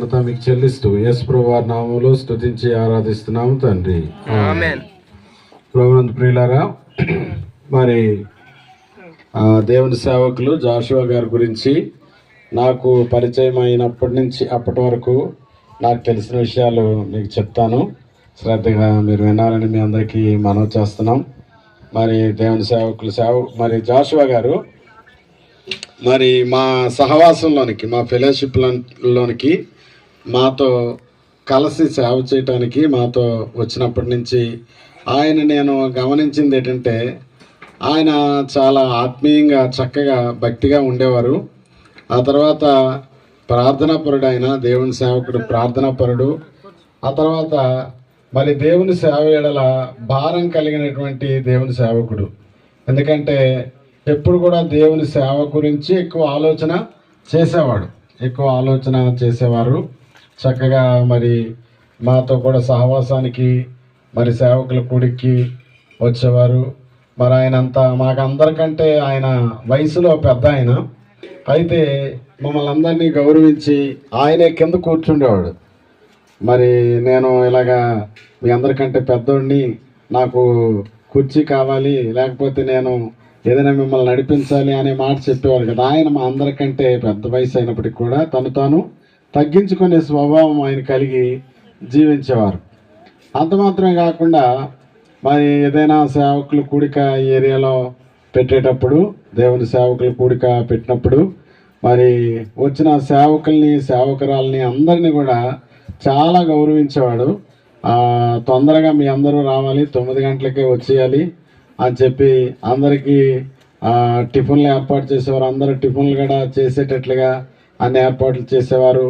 మీకు చెల్లిస్తూ యేసు ప్రభువు వారి నామములో స్తుతించి ఆరాధిస్తున్నాము తండ్రి. ఆమేన్. ప్రభునందు ప్రియులారా, మరి దేవుని సేవకులు జాషువా గారి గురించి నాకు పరిచయం అయినప్పటి నుంచి అప్పటి వరకు నాకు తెలిసిన విషయాలు మీకు చెప్తాను. శ్రద్ధగా మీరు వినాలని మీ అందరికీ మనవి చేస్తున్నాం. మరి దేవుని సేవకులు మరి జాషువా గారు మరి మా సహవాసంలోనికి, మా ఫెలోషిప్లోనికి మాతో కలిసి సేవ చేయటానికి మాతో వచ్చినప్పటి నుంచి నేను గమనించింది ఏంటంటే, ఆయన చాలా ఆత్మీయంగా చక్కగా భక్తిగా ఉండేవారు. ఆ తర్వాత ప్రార్థనాపరుడు, ఆయన దేవుని సేవకుడు, ప్రార్థనాపరుడు. ఆ తర్వాత మరి దేవుని సేవ ఎడల భారం కలిగినటువంటి దేవుని సేవకుడు. ఎందుకంటే ఎప్పుడు కూడా దేవుని సేవ గురించి ఎక్కువ ఆలోచన చేసేవారు. చక్కగా మరి మాతో కూడా సహవాసానికి, మరి సేవకుల కూడికి వచ్చేవారు. మరి ఆయనంతా మాకందరికంటే ఆయన వయసులో పెద్ద ఆయన. అయితే మమ్మల్ని అందరినీ గౌరవించి ఆయనే కింద కూర్చుండేవాడు. మరి నేను ఇలాగా మీ అందరికంటే పెద్దోడిని, నాకు కుర్చీ కావాలి, లేకపోతే నేను ఏదైనా మిమ్మల్ని నడిపించాలి అనే మాట చెప్పేవారు కదా. ఆయన మా అందరికంటే పెద్ద వయసు అయినప్పటికీ కూడా తను తగ్గించుకునే స్వభావం ఆయన కలిగి జీవించేవారు. అంత మాత్రమే కాకుండా మరి ఏదైనా సేవకుల కూడిక ఏరియాలో పెట్టేటప్పుడు, దేవుని సేవకుల కూడిక పెట్టినప్పుడు మరి వచ్చిన సేవకుల్ని, సేవకురాలని అందరినీ కూడా చాలా గౌరవించేవాడు. తొందరగా మీ అందరూ రావాలి, 9 గంటలకే వచ్చేయాలి అని చెప్పి అందరికీ టిఫిన్లు ఏర్పాటు చేసేవారు. అందరూ టిఫిన్లు కూడా చేసేటట్లుగా అన్ని ఏర్పాట్లు చేసేవారు.